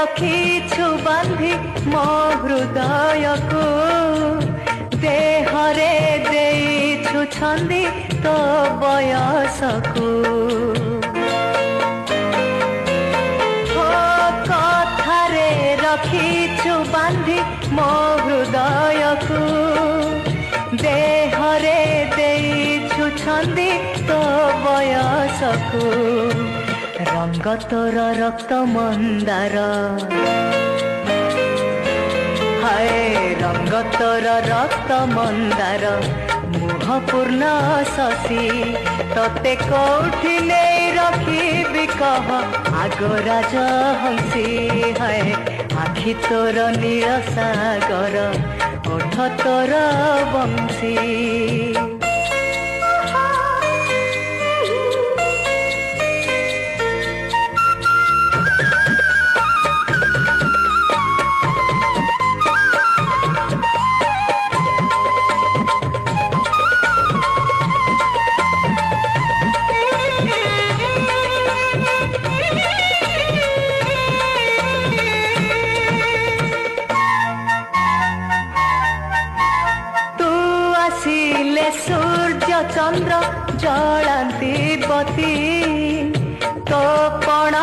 रखिछु बांधी मो हृदय को देहरे देइछु छंदी तो बयस को कथारे रखिछु बांधी मो हृदय को देहरे देइछु छंदी तो बयस को रंग तोर रक्त मंदार हाय रंग तोर रक्त मंदार मुह पूर्ण शशि तते कौठी नहीं रखी कह आग राज हंसी हाय आखि तोर नील सागर ओठ तोर बंशी सूर्य चंद्र जलांती बती तो कण